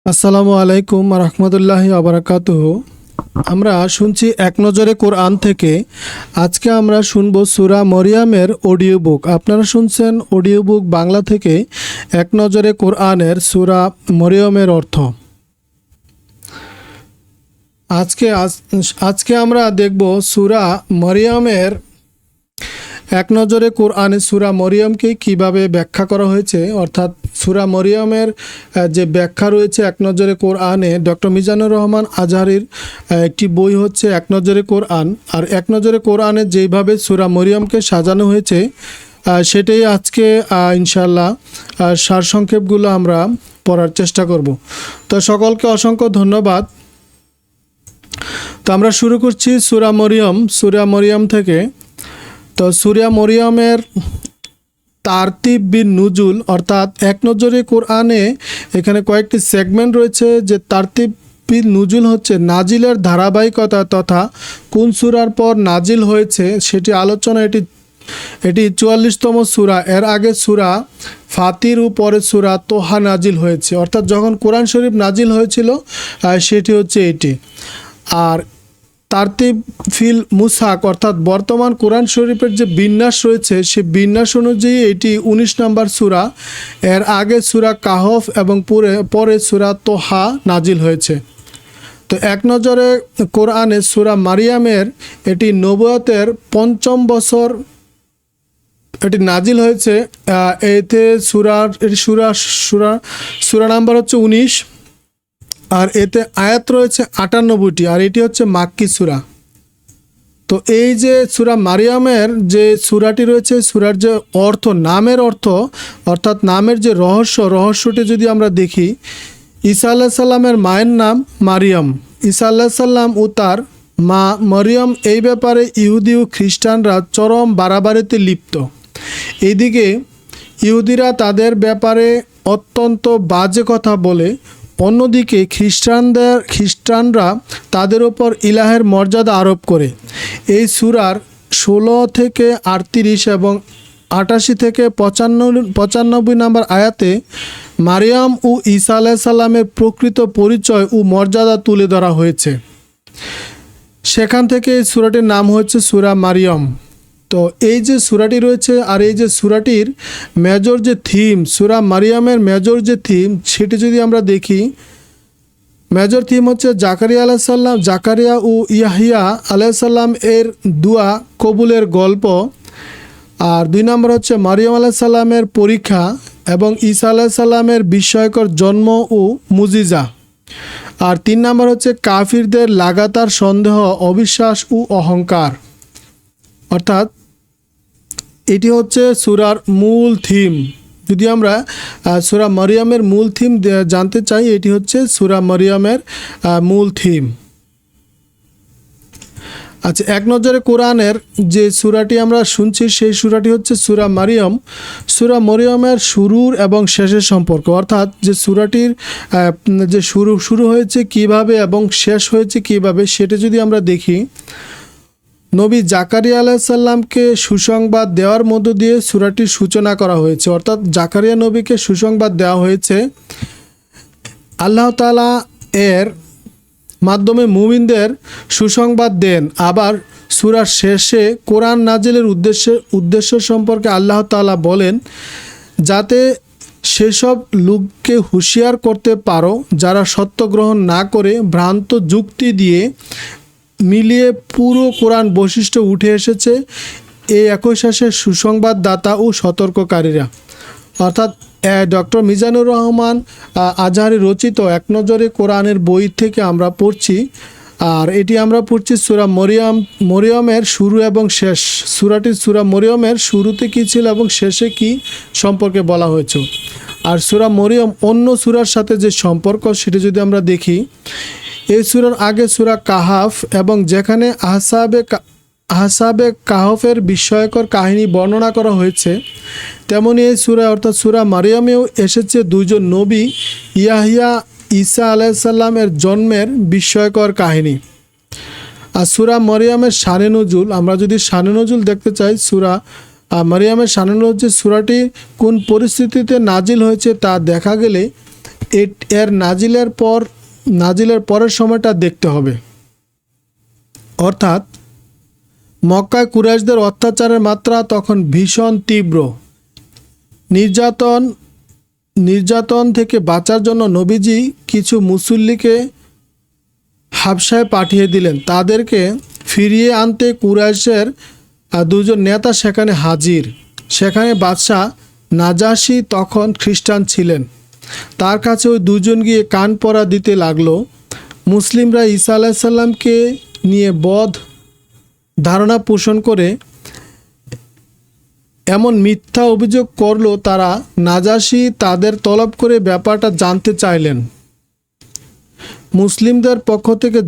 আসসালামু আলাইকুম রহমতুল্লাহি আবরাকাতুহু। আমরা শুনছি এক নজরে কোরআন থেকে। আজকে আমরা শুনবো সূরা মরিয়মের অডিও বুক। আপনারা শুনছেন অডিও বুক বাংলা থেকে এক নজরে কোরআনের সূরা মরিয়মের অর্থ। আজকে আমরা দেখব সূরা মরিয়মের এক নজরে কোরআনে সূরা মরিয়মকে কিভাবে ব্যাখ্যা করা হয়েছে, অর্থাৎ সূরা মরিয়মের যে ব্যাখ্যা রয়েছে এক নজরে কোরআনে। ডক্টর মিজানুর রহমান আজহারির একটি বই হচ্ছে এক নজরে কোরআন। আর এক নজরে কোরআনে যেইভাবে সূরা মরিয়মকে সাজানো হয়েছে সেটাই আজকে ইনশাআল্লাহ সারসংক্ষেপগুলো আমরা পড়ার চেষ্টা করব। তো সকলকে অসংখ্য ধন্যবাদ। তো আমরা শুরু করছি সূরা মরিয়ম থেকে। তো সূরা মরিয়মের তারতিব বিন নুজুল, অর্থাৎ এক নজরে কোরআনে এখানে কয়েকটি সেগমেন্ট রয়েছে। যে তারতিব বিন নুজুল হচ্ছে নাজিলের ধারাবাহিকতা তথা কোন সূরার পর নাজিল হয়েছে সেটি আলোচনা। এটি ৪৪তম সূরা। এর আগে সূরা ফাতির ও পরে সূরা তোহা নাজিল হয়েছে, অর্থাৎ যখন কোরআন শরীফ নাজিল হয়েছিল সেটি হচ্ছে এটি। আর তারতিব ফিল মুসাক, অর্থাৎ বর্তমান কোরআন শরীফের যে বিন্যাস রয়েছে সে বিন্যাস অনুযায়ী এটি ১৯ নম্বর সূরা। এর আগে সূরা কাহফ এবং পরে সূরা তোহা নাজিল হয়েছে। তো এক নজরে কোরআনে সূরা মারিয়ামের এটি নবুয়তের ৫ম বছর এটি নাজিল হয়েছে। এতে সূরা নাম্বার হচ্ছে ১৯, আর এতে আয়াত রয়েছে ৯৮টি, আর এটি হচ্ছে মাক্কি সূরা। তো এই যে সূরা মারিয়ামের যে সূরাটি রয়েছে, সূরার যে অর্থ, নামের অর্থ, অর্থাৎ নামের যে রহস্যটি যদি আমরা দেখি, ঈসা আলাইহিস সালামের মায়ের নাম মারিয়াম। ঈসা আলাইহিস সালাম ও তার মা মরিয়ম এই ব্যাপারে ইহুদি ও খ্রিস্টানরা চরম বাড়াবাড়িতে লিপ্ত। এইদিকে ইহুদিরা তাদের ব্যাপারে অত্যন্ত বাজে কথা বলে, অন্যদিকে খ্রিস্টানরা তাদের ওপর ইলাহের মর্যাদা আরোপ করে। এই সূরার ১৬ থেকে ৩৮ এবং ৮৮ থেকে ৯৫ নম্বর আয়াতে মারিয়াম ও ঈসা আলাইহিস সালামের প্রকৃত পরিচয় ও মর্যাদা তুলে ধরা হয়েছে। সেখান থেকে এই সূরাটির নাম হচ্ছে সূরা মারিয়ম। তো এই যে সূরাটি রয়েছে, আর এই যে সূরাটির মেজর যে থিম, সূরা মারিয়ামের মেজর যে থিম সেটি যদি আমরা দেখি, মেজর থিম হচ্ছে জাকারিয়া ও ইয়াহিয়া আলাইহিস সালাম এর দোয়া কবুলের গল্প। আর ২ নম্বর হচ্ছে মারিয়াম আলাইহিস সালামের পরীক্ষা এবং ঈসা আলাইহিস সালামের বিস্ময়কর জন্ম ও মুজিজা। আর ৩ নম্বর হচ্ছে কাফিরদের লাগাতার সন্দেহ, অবিশ্বাস ও অহংকার। অর্থাৎ এটি হচ্ছে সূরার মূল থিম। যদি আমরা সূরা মরিয়মের মূল থিম জানতে চাই, এটি হচ্ছে সূরা মরিয়মের মূল থিম। আচ্ছা, এক নজরে কোরআনের যে সূরাটি আমরা শুনছি সেই সূরাটি হচ্ছে সূরা মারিয়ম। সূরা মরিয়মের শুরুর এবং শেষের সম্পর্ক, অর্থাৎ যে সূরাটির যে শুরু হয়েছে কিভাবে এবং শেষ হয়েছে কিভাবে সেটা যদি আমরা দেখি, নবী জাকারিয়া আলাইহিস সালামকে সুসংবাদ দেওয়ার মধ্য দিয়ে সূরাটির সূচনা করা হয়েছে। অর্থাৎ জাকারিয়া নবীকে সুসংবাদ দেওয়া হয়েছে। আল্লাহ তাআলা এর মাধ্যমে মুমিনদের সুসংবাদ দেন। আবার সূরার শেষে কোরআন নাজিলের উদ্দেশ্য সম্পর্কে আল্লাহ তাআলা বলেন, যাতে সেসব লোককে হুঁশিয়ার করতে পারো যারা সত্য গ্রহণ না করে ভ্রান্ত যুক্তি দিয়ে মিলিয়ে পুরো কোরআন বৈশিষ্ট্য উঠে এসেছে এই একই সাথে সুসংবাদদাতা ও সতর্ককারীরা। অর্থাৎ ডক্টর মিজানুর রহমান আজহারি রচিত এক নজরে কোরআনের বই থেকে আমরা পড়ছি। আর এটি আমরা পড়ছি সূরা মরিয়মের শুরু এবং শেষ। সূরা মরিয়মের শুরুতে কী ছিল এবং শেষে কি সম্পর্কে বলা হয়েছে। আর সূরা মরিয়ম অন্য সূরার সাথে যে সম্পর্ক সেটি যদি আমরা দেখি, এই সূরার আগে সূরা কাহাফ, এবং যেখানে আহসাবে কাহফের বিস্ময়কর কাহিনী বর্ণনা করা হয়েছে, তেমনি এই সূরা অর্থাৎ সূরা মারিয়ামেও এসেছে ২ জন নবী ইয়াহিয়া ঈসা আলাইহিস সালামের জন্মের বিস্ময়কর কাহিনী। আর সূরা মারিয়ামের শানে নজুল, আমরা যদি শানে নজুল দেখতে চাই, সূরা মারিয়ামের শানে নজুল সূরাটি কোন পরিস্থিতিতে নাজিল হয়েছে তা দেখা গেলে এর নাজিলের পরের সময়টা দেখতে হবে। অর্থাৎ মক্কায় কুরাইশদের অত্যাচারের মাত্রা তখন ভীষণ তীব্র। নির্যাতন থেকে বাঁচার জন্য নবীজি কিছু মুসল্লিকে হাবশায় পাঠিয়ে দিলেন। তাদেরকে ফিরিয়ে আনতে কুরাইশের দুজন নেতা সেখানে হাজির। সেখানে বাদশাহ নাজাশী তখন খ্রিস্টান ছিলেন। তার কাছে ওই দুজন গিয়ে কান পরা দিতে লাগলো। মুসলিমরা ঈসা আলাইহিস সালামকে নিয়ে ধারণা পোষণ করে এমন মিথ্যা অভিযোগ করলো, তারা নাজাশী তাদের তলব করে ব্যাপারটা জানতে চাইলেন। মুসলিমদের পক্ষ থেকে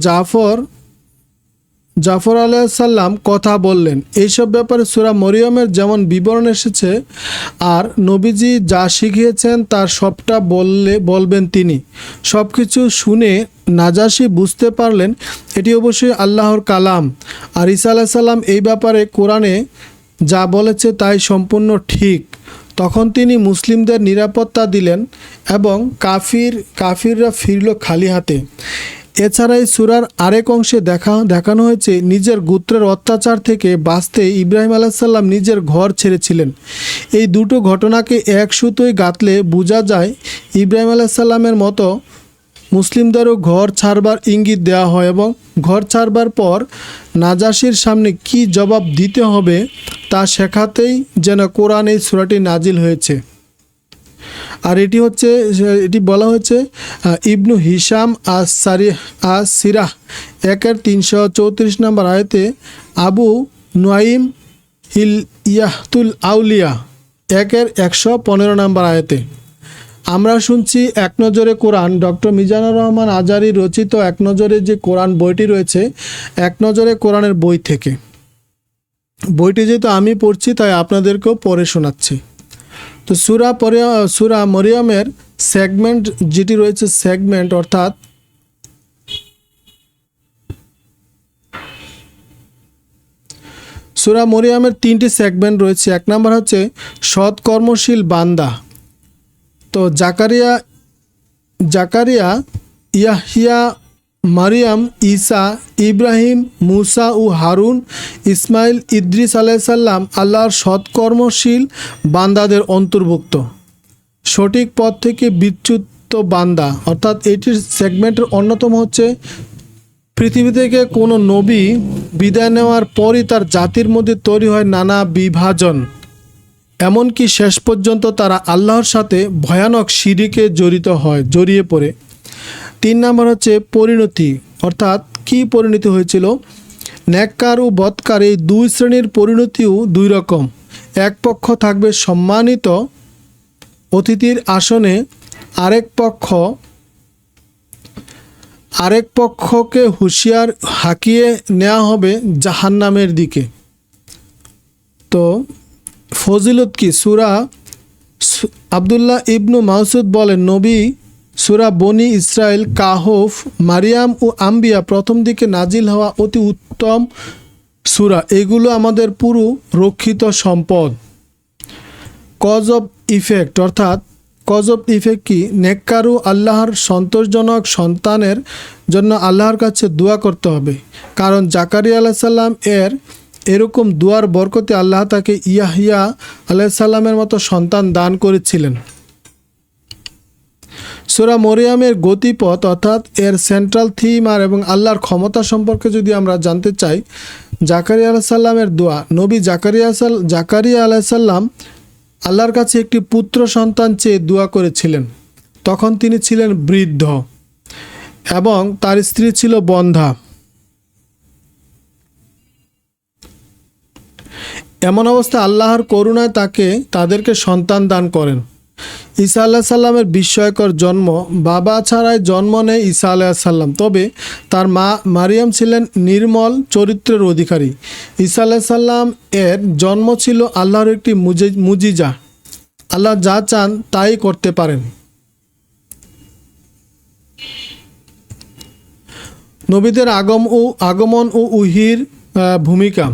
জাফর আলাইহিস সালাম কথা বললেন। এইসব ব্যাপারে সূরা মরিয়মের যেমন বিবরণ এসেছে, আর নবীজি যা শিখিয়েছেন তার সবটা বলবেন তিনি। সব কিছু শুনে নাজাশী বুঝতে পারলেন এটি অবশ্যই আল্লাহর কালাম, আর ঈসা আলাইহিস সালাম এই ব্যাপারে কোরআনে যা বলেছে তাই সম্পূর্ণ ঠিক। তখন তিনি মুসলিমদের নিরাপত্তা দিলেন এবং কাফিররা ফিরল খালি হাতে। এছাড়া এই সূরার আরেক অংশে দেখানো হয়েছে নিজের গোত্রের অত্যাচার থেকে বাঁচতে ইব্রাহিম আলাইহিস সালাম নিজের ঘর ছেড়েছিলেন। এই দুটো ঘটনাকে এক সুতোয় গাঁথলে বোঝা যায় ইব্রাহিম আলাইহিস সালামের মতো মুসলিমদেরও ঘর ছাড়বার ইঙ্গিত দেওয়া হয় এবং ঘর ছাড়বার পর নাজাশীর সামনে কি জবাব দিতে হবে তা শেখাতেই যেন কোরআন এই সূরাটি নাজিল হয়েছে। আর এটি বলা হয়েছে ইবনু হিশাম সিরাহ 1-334 নম্বর আয়াতে, আবু নুআইম ইয়াহতুল আউলিয়া 1-115 নম্বর আয়াতে। আমরা শুনছি এক নজরে কোরআন, ডক্টর মিজানুর রহমান আজারি রচিত এক নজরে যে কোরআন বইটি রয়েছে, এক নজরে কোরআনের বই থেকে। বইটি যেহেতু আমি পড়ছি তাই আপনাদেরকেও পড়ে শোনাচ্ছি। তো সূরা মরিয়মের সেগমেন্ট যেটি রয়েছে, অর্থাৎ সূরা মরিয়মের 3টি সেগমেন্ট রয়েছে। এক নম্বর হচ্ছে সৎকর্মশীল বান্দা। তো জাকারিয়া, ইয়াহইয়া, মারিয়াম, ঈসা, ইব্রাহিম, মুসা ও হারুন, ইসমাইল, ইদ্রিস আলাইহিস সালাম আল্লাহর সৎকর্মশীল বান্দাদের অন্তর্ভুক্ত। সঠিক পথ থেকে বিচ্যুত বান্দা, অর্থাৎ এটির সেগমেন্টের অন্যতম হচ্ছে পৃথিবী থেকে কোনো নবী বিদায় নেওয়ার পরই তার জাতির মধ্যে তৈরি হয় নানা বিভাজন, এমনকি শেষ পর্যন্ত তারা আল্লাহর সাথে ভয়ানক শিরকে জড়িয়ে পড়ে। 3 নম্বর হচ্ছে পরিণতি, অর্থাৎ কি পরিণতি হয়েছিল। নেককার ও বদকার এই দুই শ্রেণীর পরিণতিও দুই রকম। এক পক্ষ থাকবে সম্মানিত অতিথির আসনে, আরেক পক্ষকে হুঁশিয়ার হাঁকিয়ে নেওয়া হবে জাহান্নামের দিকে। তো ফজিলত কি? আবদুল্লাহ ইবনু মাসউদ বলেন, নবী সূরা বনি ইসরাইল, কাহফ, মারিয়াম ও আম্বিয়া প্রথম দিকে নাজিল হওয়া অতি উত্তম সূরা। এগুলো আমাদের পুরো রক্ষিত সম্পদ। কজ অফ ইফেক্ট, অর্থাৎ কজ অফ ইফেক্ট কি? নেককারু আল্লাহর সন্তোষজনক সন্তানের জন্য আল্লাহর কাছে দোয়া করতে হবে, কারণ জাকারিয়া আলাইহিস সালাম এরকম দুয়ার বরকতে আল্লাহ তাকে ইয়াহইয়া আলাইহিস সালামের মতো সন্তান দান করেছিলেন। সূরা মরিয়মের গতিপথ, অর্থাৎ এর সেন্ট্রাল থিম এবং আল্লাহর ক্ষমতা সম্পর্কে যদি আমরা জানতে চাই, জাকারিয়া আলাইহিস সালামের দোয়া। নবী জাকারিয়া আলাইহিস সালাম আল্লাহর কাছে একটি পুত্র সন্তান চেয়ে দোয়া করেছিলেন। তখন তিনি ছিলেন বৃদ্ধ এবং তার স্ত্রী ছিল বন্ধ্যা। এমন অবস্থা আল্লাহর করুণায় তাদেরকে সন্তান দান করেন। ঈসা আলাইহিস সালামের বিস্ময়কর জন্ম। বাবা ছাড়াই জন্ম নেয় ঈসা আলাইহিস সালাম, তবে তার মা মারিয়াম ছিলেন নির্মল চরিত্রের অধিকারী। ঈসা আলাইহিস সালাম এর জন্ম ছিল আল্লাহর একটি মুজিজা। আল্লাহ যা চান তাই করতে পারেন। নবীদের আগমন ও উহির ভূমিকা।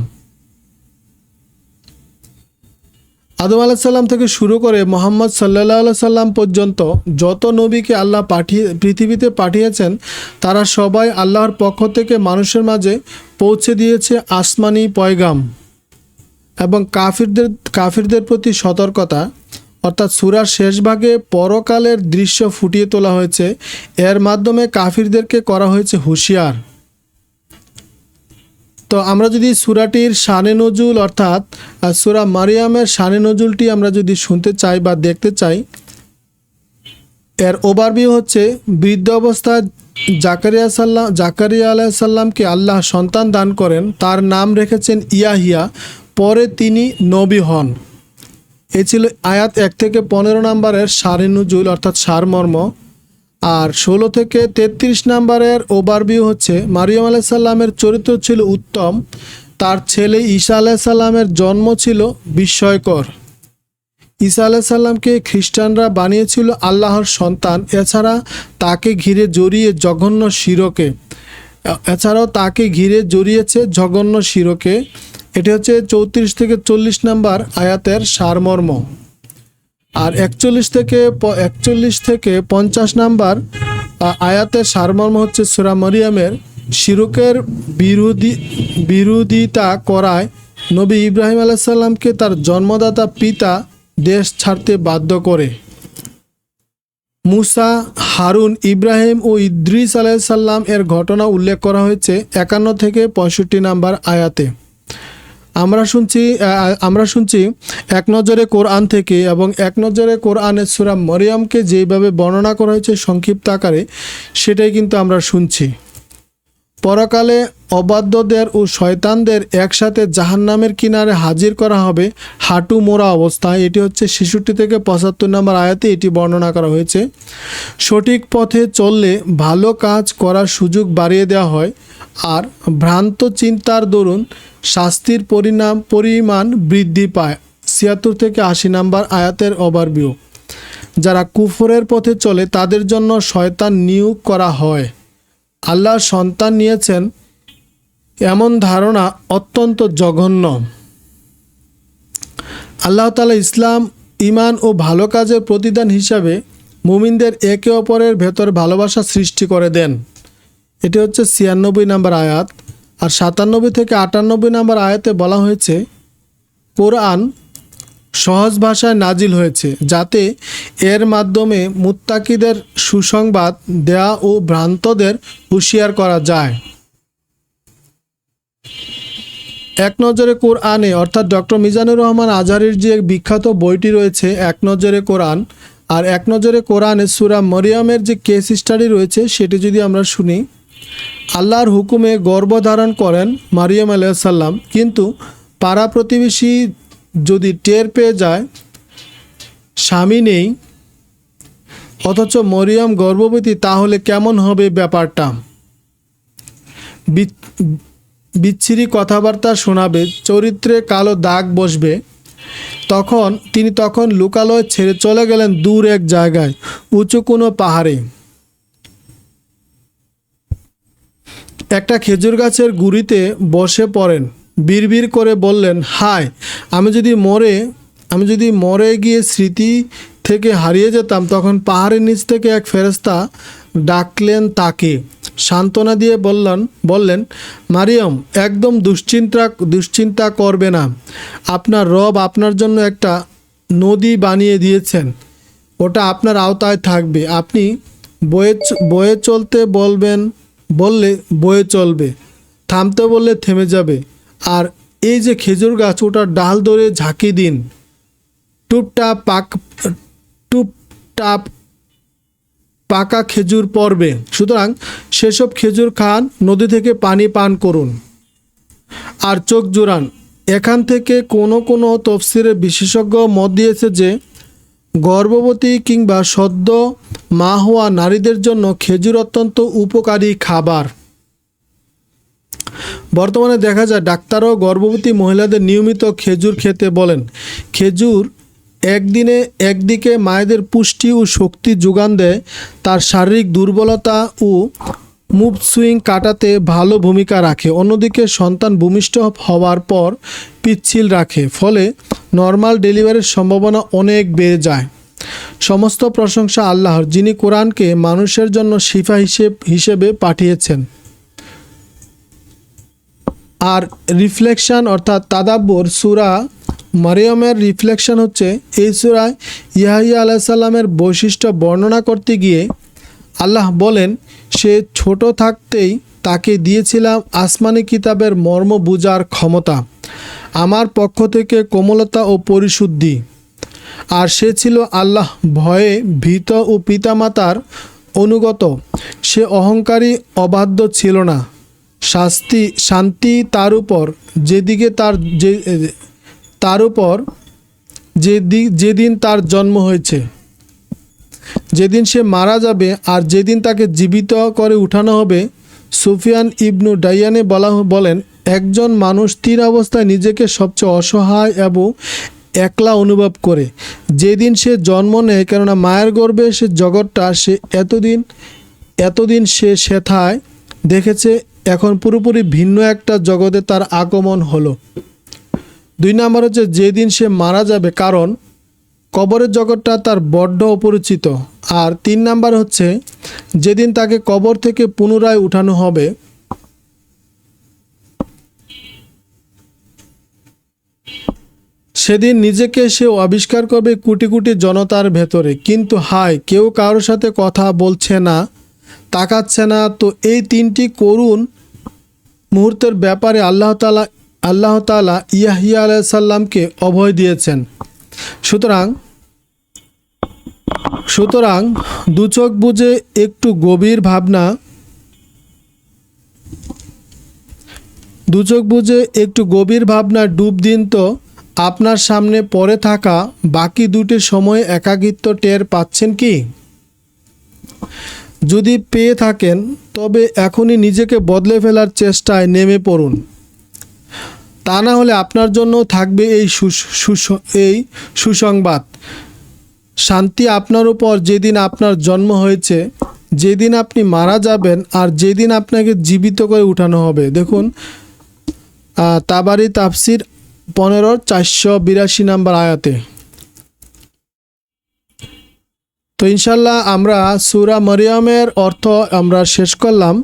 আদম আলাইহিস সালাম থেকে শুরু করে মুহাম্মদ সাল্লাল্লাহু আলাইহি সাল্লাম পর্যন্ত যত নবীকে আল্লাহ পৃথিবীতে পাঠিয়েছেন তারা সবাই আল্লাহর পক্ষ থেকে মানুষের মাঝে পৌঁছে দিয়েছে আসমানি পয়গাম এবং কাফিরদের প্রতি সতর্কতা। অর্থাৎ সূরার শেষ ভাগে পরকালের দৃশ্য ফুটিয়ে তোলা হয়েছে, এর মাধ্যমে কাফিরদেরকে করা হয়েছে হুঁশিয়ার। তো আমরা যদি সূরাটির শানে নজুল অর্থাৎ সূরা মারিয়ামের শানে নজুলটি আমরা যদি শুনতে চাই বা দেখতে চাই, এর ওভারভিউ হচ্ছে বৃদ্ধ অবস্থায় জাকারিয়া আলাইহিস সালামকে আল্লাহ সন্তান দান করেন, তার নাম রেখেছেন ইয়াহিয়া, পরে তিনি নবী হন। এ ছিল আয়াত 1 থেকে 15 নম্বরের শানে নজুল অর্থাৎ সারমর্ম। আর 16 থেকে 33 নম্বরের ওভারভিউ হচ্ছে মারিয়াম আলাইহিস সালামের চরিত্র ছিল উত্তম, তার ছেলে ঈসা আলাইহিস সালামের জন্ম ছিল বিস্ময়কর। ঈসা আলাইহিস সালামকে খ্রিস্টানরা বানিয়েছিল আল্লাহর সন্তান, এছাড়াও তাকে ঘিরে জড়িয়েছে জঘন্য শিরকে। এটি হচ্ছে 34 থেকে 40 নম্বর আয়াতের সারমর্ম। আর 41 থেকে 50 নম্বর আয়াতের সারমর্ম হচ্ছে সূরা মারিয়ামের শিরকের বিরোধিতা করায় নবী ইব্রাহিম আলাইহিস সালামকে তার জন্মদাতা পিতা দেশ ছাড়তে বাধ্য করে। মুসা, হারুন, ইব্রাহিম ও ইদ্রিস আলাইহিস সালাম এর ঘটনা উল্লেখ করা হয়েছে 51 থেকে 65 নম্বর আয়াতে। আমরা শুনছি এক নজরে কোরআন থেকে, এবং এক নজরে কোরআনের সূরা মারিয়ামকে যেভাবে বর্ণনা করা হয়েছে সংক্ষিপ্ত আকারে, সেটাই কিন্তু আমরা শুনছি। পরকালে অবাধ্যদের ও শয়তানদের একসাথে জাহান্নামের কিনারে হাজির করা হবে হাঁটু মোড়া অবস্থায়। এটি হচ্ছে 66 থেকে 75 নম্বর আয়াতে এটি বর্ণনা করা হয়েছে। সঠিক পথে চললে ভালো কাজ করার সুযোগ বাড়িয়ে দেওয়া হয়, আর ভ্রান্ত চিন্তার দরুন শাস্তির পরিমাণ বৃদ্ধি পায়। 76 থেকে 80 নম্বর আয়াতের ওভারভিউ। যারা কুফরের পথে চলে তাদের জন্য শয়তান নিয়োগ করা হয়। আল্লাহ সন্তান নিয়েছেন এমন ধারণা অত্যন্ত জঘন্য। আল্লাহ তাআলা ইসলাম, ঈমান ও ভালো কাজের প্রতিদান হিসাবে মুমিনদের একে অপরের ভেতর ভালোবাসা সৃষ্টি করে দেন। এটি হচ্ছে 96 নম্বর আয়াত। আর 97 থেকে 98 নম্বর আয়াতে বলা হয়েছে কোরআন সহজ ভাষায় নাজিল হয়েছে যাতে এর মাধ্যমে মুত্তাকিদের সুসংবাদ দেয়া ও ভ্রান্তদের হুঁশিয়ার করা যায়। এক নজরে কোরআনে অর্থাৎ ডক্টর মিজানুর রহমান আজহারীর যে বিখ্যাত বইটি রয়েছে এক নজরে কোরআন, আর এক নজরে কোরআনে সূরা মারিয়ামের যে কেস স্টাডি রয়েছে সেটি যদি আমরা শুনি, আল্লাহর হুকুমে গর্ভধারণ করেন মারিয়াম আলাইহিস সালাম, কিন্তু পাড়া প্রতিবেশী যদি টের পেয়ে যায় স্বামী নেই অথচ মরিয়ম গর্ভবতী, তাহলে কেমন হবে ব্যাপারটা? বিচ্ছিরি কথাবার্তা শোনাবে, চরিত্রে কালো দাগ বসবে। তিনি তখন লোকালয় ছেড়ে চলে গেলেন দূর এক জায়গায়, উঁচু কোনো পাহাড়ে। একটা খেজুর গাছের গুঁড়িতে বসে পড়েন, বিড়বিড় করে বললেন, হায়, আমি যদি মরে গিয়ে স্মৃতি থেকে হারিয়ে যেতাম। তখন পাহাড়ের নিচ থেকে এক ফেরেশতা ডাকলেন তাকে, সান্ত্বনা দিয়ে বললেন, মারিয়াম, একদম দুশ্চিন্তা করবে না। আপনার রব আপনার জন্য একটা নদী বানিয়ে দিয়েছেন, ওটা আপনার আওতায় থাকবে। আপনি বয়ে চলতে বললে বয়ে চলবে, থামতে বললে থেমে যাবে। আর এই যে খেজুর গাছ, ওটার ডাল ধরে ঝাঁকি দিন, টুপটাপ পাকা খেজুর পড়বে। সুতরাং সেসব খেজুর খান, নদী থেকে পানি পান করুন আর চোখ জোড়ান। এখান থেকে কোনো তফসিরের বিশেষজ্ঞ মত দিয়েছে যে গর্ভবতী কিংবা সদ্য মা হওয়া নারীদের জন্য খেজুর অত্যন্ত উপকারী খাবার। বর্তমানে দেখা যায় ডাক্তারও গর্ভবতী মহিলাদের নিয়মিত খেজুর খেতে বলেন। খেজুর একদিকে মায়েদের পুষ্টি ও শক্তি যোগান দেয়, তার শারীরিক দুর্বলতা ও মুড সুইং কাটাতে ভালো ভূমিকা রাখে। অন্যদিকে সন্তান ভূমিষ্ঠ হওয়ার পর পিচ্ছিল রাখে, ফলে নর্মাল ডেলিভারির সম্ভাবনা অনেক বেড়ে যায়। সমস্ত প্রশংসা আল্লাহর, যিনি কোরআনকে মানুষের জন্য শিফা হিসেবে পাঠিয়েছেন। আর রিফ্লেকশন অর্থাৎ তাদাব্বুর, সূরা মারিয়মের রিফ্লেকশন হচ্ছে এই সূরায় ইয়াহিয়া আলাইহিস সালামের বৈশিষ্ট্য বর্ণনা করতে গিয়ে আল্লাহ বলেন, সে ছোট থাকতেই তাকে দিয়েছিলাম আসমানি কিতাবের মর্ম বুঝার ক্ষমতা, আমার পক্ষ থেকে কোমলতা ও পরিশুদ্ধি। আর সে ছিল আল্লাহ ভয়ে ভীত ও পিতামাতার অনুগত। সে অহংকারী অবাধ্য ছিল না। শান্তি তার উপর যেদিন তার জন্ম হয়েছে, যেদিন সে মারা যাবে আর যেদিন তাকে জীবিত করে উঠানো হবে। সুফিয়ান ইবনু ডাইয়ানে বলেন, একজন মানুষ 3 অবস্থায় নিজেকে সবচেয়ে অসহায় এবং একলা অনুভব করে। যেদিন সে জন্ম নেয়, কেননা মায়ের গর্ভে সে জগৎটা সে এতদিন সে সেথায় দেখেছে, এখন পুরোপুরি ভিন্ন একটা জগতে তার আগমন হলো। 2 নম্বর হচ্ছে যেদিন সে মারা যাবে, কারণ কবরের জগৎটা তার বড্ড অপরিচিত। আর 3 নাম্বার হচ্ছে যেদিন তাকে কবর থেকে পুনরায় উঠানো হবে। সেদিন নিজেকে সে আবিষ্কার করবে কোটি কোটি জনতার ভেতরে, কিন্তু হায়, কেউ কারোর সাথে কথা বলছে না, তাকাচ্ছে না। তো এই 3টি করুণ মুহূর্তের ব্যাপারে আল্লাহ তাআলা ইয়াহিয়া আলাইহিস সালামকে অভয় দিয়েছেন। সুতরাং দু চোখ বুজে একটু গভীর ভাবনা ডুব দিন তো আপনার সামনে পড়ে থাকা বাকি 2টি সময় একাকিত্ব টের পাচ্ছেন কি? যদি পেয়ে থাকেন তবে এখনই নিজেকে বদলে ফেলার চেষ্টায় নেমে পড়ুন। তা না হলে আপনার জন্য থাকবে এই সুসংবাদ, শান্তি আপনার উপর যেদিন আপনার জন্ম হয়েছে, যেদিন আপনি মারা যাবেন আর যেদিন আপনাকে জীবিত করে উঠানো হবে। দেখুন তাবারি তাফসির 15/482 নম্বর আয়াতে। তো ইনশাল্লাহ আমরা সূরা মারিয়মের অর্থ আমরা শেষ করলাম।